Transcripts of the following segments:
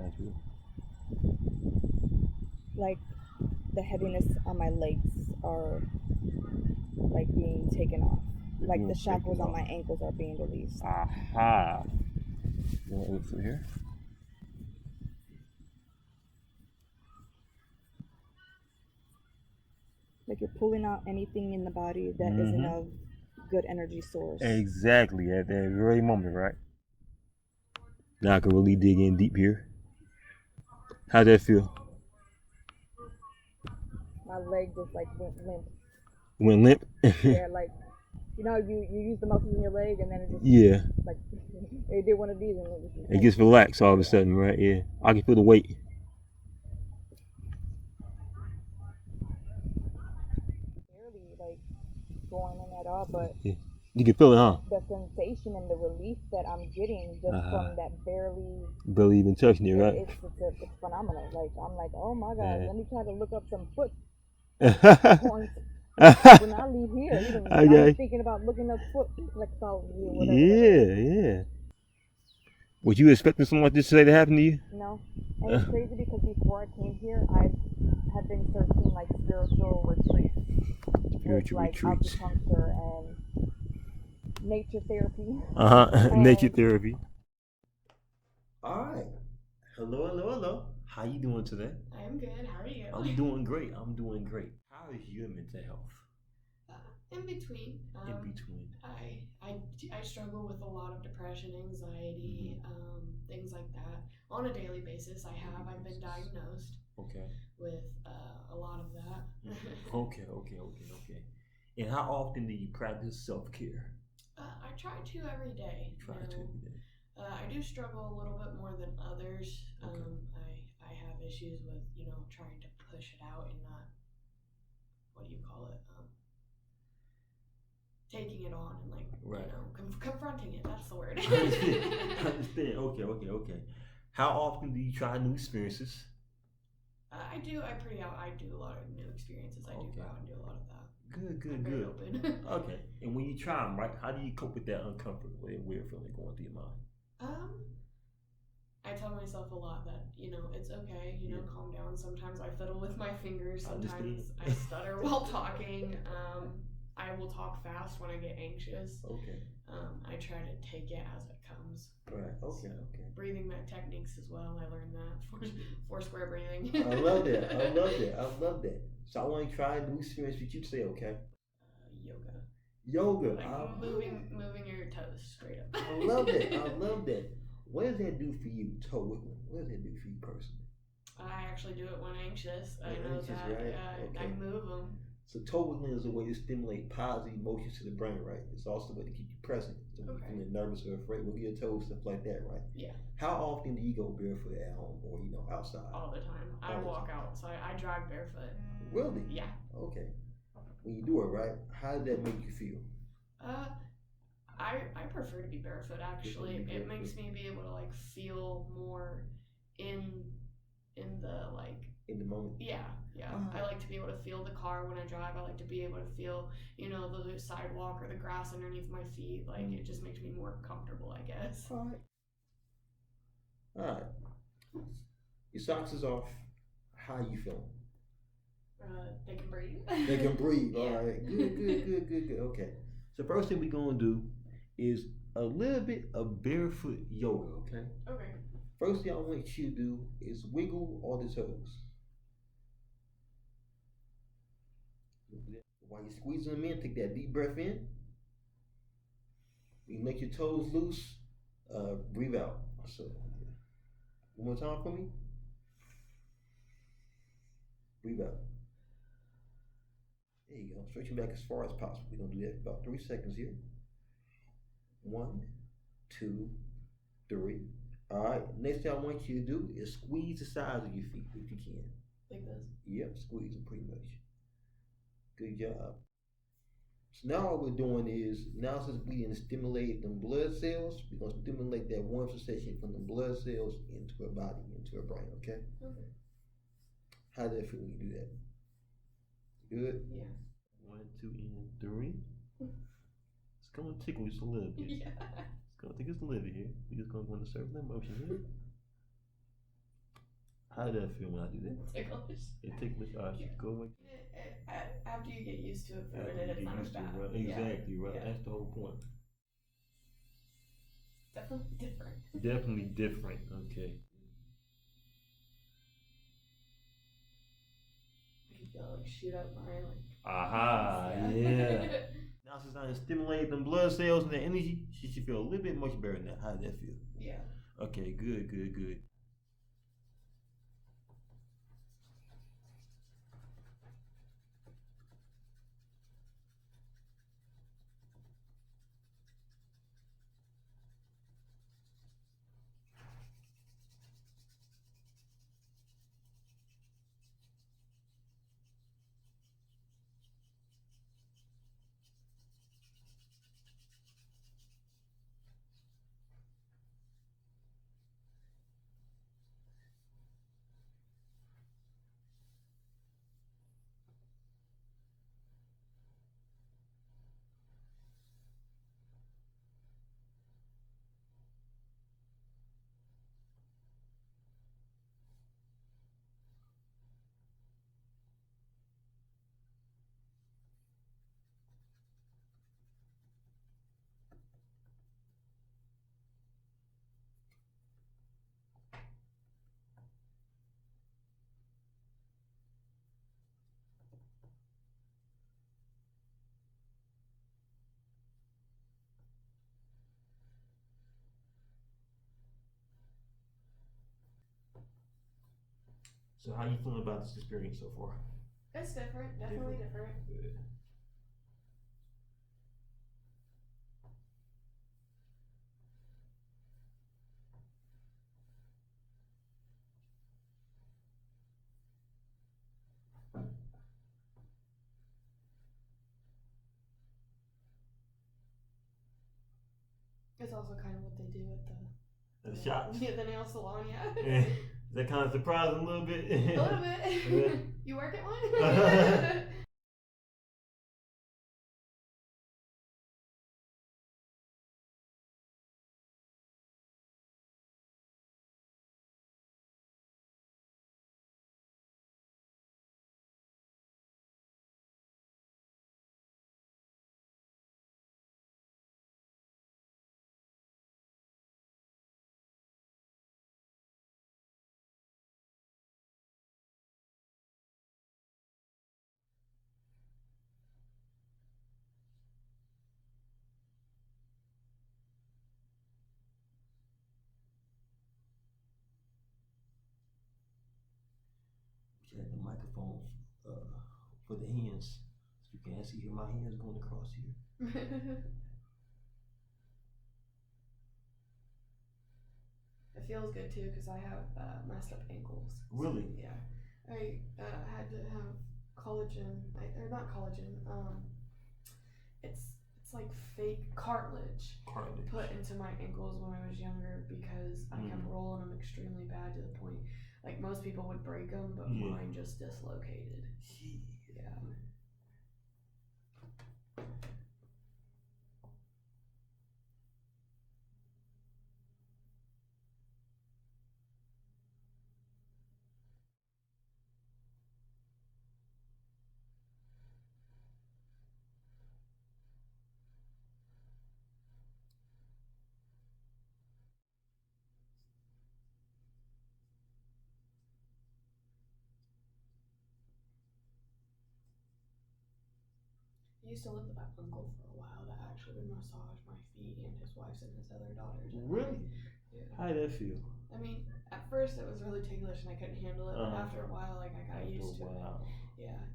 Sounds good. Like the heaviness on my legs are like being taken off. They're Like the being shackles taken on off. my ankles are being released. Aha. You want to look through here? Like you're pulling out anything in the body that isn't Mm-hmm. of good energy source. Exactly at that very moment, right? Now I can really dig in deep here. How'd that feel? My leg just like went limp. Went limp? Yeah, like you know, you use the muscles in your leg and then it just Yeah. like it did one of these and it just It like gets relaxed all of a yeah, sudden, right? Yeah. I can feel the weight. barely like going in at all, but Yeah. You can feel it, huh? the sensation and the relief that I'm getting just Uh-huh. from that barely Barely even touching it, right? it's phenomenal. Like I'm like, oh my god, Yeah. let me try to look up some foot points when I leave here. Even not even Okay. thinking about looking up foot reflexology or whatever that is. Yeah, yeah. Was you expecting something like this today to happen to you? No, and it's crazy because before I came here, I had been searching like spiritual retreats with Spiritual like retreats. acupuncture and nature therapy, Uh-huh. Nature and therapy. All right. Hello, hello, hello. How you doing today? I'm good. How are you? I'm doing great. I'm doing great. How is your mental health? Uh, in between. In between. I struggle with a lot of depression, anxiety, Mm-hmm. things like that on a daily basis. I've been Basis. diagnosed Okay. with a lot of that. Mm-hmm. Okay, okay, okay, okay. And how often do you practice self care? I try to every day. You try to every day. I do struggle a little bit more than others. Okay. I have issues with trying to push it out and not, what do you call it, taking it on and like Right. confronting it. That's the word. I understand. I understand. Okay, okay, okay. How often do you try new experiences? I do. I do a lot of new experiences. I do go Okay. out and do a lot of that. Good, I'm good, very good. open. Okay. And when you try them, right, how do you cope with that uncomfortable and weird feeling going through your mind? um, I tell myself a lot that it's okay. Yeah. Calm down. Sometimes I fiddle with my fingers. I understand. Sometimes I stutter while talking. I will talk fast when I get anxious. Okay. I try to take it as it comes. Right. Okay. So, Okay. breathing techniques as well. I learned that four square breathing. I love that. I love that. I love that. So I want to try a new experience with you today, okay? Yoga. Yoga. Like moving your toes straight up. I love that. I love that. What does that do for you, toe wiggling? What does that do for you personally? I actually do it when anxious. I When know anxious, that. right? Yeah, I Okay. move them. So toe wiggling is a way to stimulate positive emotions to the brain, right? It's also a way to keep you present. So when Okay. you're feeling nervous or afraid, wiggle your toes, stuff like that, right? Yeah. How often do you go barefoot at home or outside? All the time. I All the walk time. outside. I drive barefoot. Really? Yeah. Okay. When you do it, right? How does that make you feel? Uh, I prefer to be barefoot. Actually, it makes me be able to like feel more in the like. In the moment. Yeah, yeah. I like to be able to feel the car when I drive. I like to be able to feel, the sidewalk or the grass underneath my feet. Like it just makes me more comfortable, I guess. All right. All right. Your socks is off. How you feeling? They can breathe. They can breathe. Yeah. All right. Good, good, good, good, good. Okay. So first thing we're gonna do is a little bit of barefoot yoga. Okay. Okay. First thing I want you to do is wiggle all the toes. While you're squeezing them in, take that deep breath in. You make your toes loose. Breathe out. So one more time for me. Breathe out. There you go. Stretching back as far as possible. We're gonna do that for about 3 seconds here. 1, 2, 3. All right. Next thing I want you to do is squeeze the sides of your feet if you can. Like this. Yep, squeeze them pretty much. Good job. So now what we're doing is now since we didn't stimulate them blood cells, we're gonna stimulate that warm sensation from the blood cells into her body, into her brain. Okay. Okay. How does that feel when you do that? Good. Yeah. 1, 2, and 3. It's gonna tickle just a little bit. Yeah. It's gonna take us a little bit here. We're just gonna go in a circular motion here. How did that feel when I do that? Ticklish. It ticklish. All right, Yeah. go away. After you get used to it for a After minute, you it's get not as used to bad. it, right? Yeah. Exactly, right? Yeah. That's the whole point. Definitely different. Definitely different. Okay. I can feel it like shoot up my like. Aha, yeah. Now since I stimulated them blood cells and the energy, she should feel a little bit much better now. How did that feel? Yeah. Okay, good, good, good. So how you feeling about this experience so far? It's different. Definitely different. Good. It's also kind of what they do at The shots. Yeah, the nail salon. Yeah. Yeah. Is that kind of surprising a little bit? A little bit. Yeah. You work at one? Check the microphone for the hands. So you can actually hear my hands going across here. It feels good too because I have messed up ankles. Really? So, yeah. I had to have collagen, or not collagen. It's like fake cartilage put into my ankles when I was younger because I kept rolling them extremely bad to the point like most people would break them, but mine just dislocated. Yeah. I used to live with my uncle for a while that actually would massage my feet and his wife's and his other daughters. Really? Yeah. How did that feel? I mean, at first it was really ticklish and I couldn't handle it, but after a while, like I got used to it. Yeah.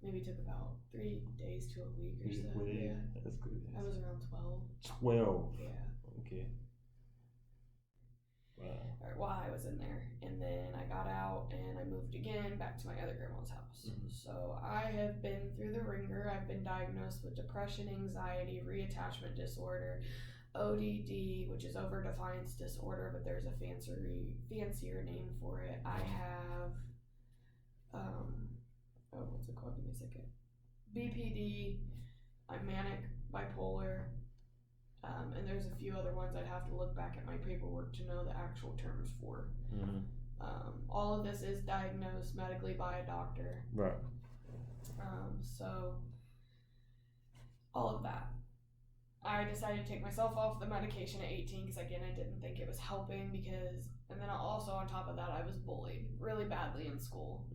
Maybe took about 3 days to a week or so. Yeah. That's good. I was around 12. 12. Yeah. Okay. Wow. Or while I was in there, and then I got out and I moved again back to my other grandma's house. So I have been through the ringer. I've been diagnosed with depression, anxiety, reattachment disorder, ODD, which is over defiance disorder, but there's a fancier name for it. I have what's it called? Give me a second. BPD. I'm manic bipolar. And there's a few other ones I'd have to look back at my paperwork to know the actual terms for. All of this is diagnosed medically by a doctor. Right. So all of that. I decided to take myself off the medication at 18 because, again, I didn't think it was helping and then also on top of that, I was bullied really badly in school.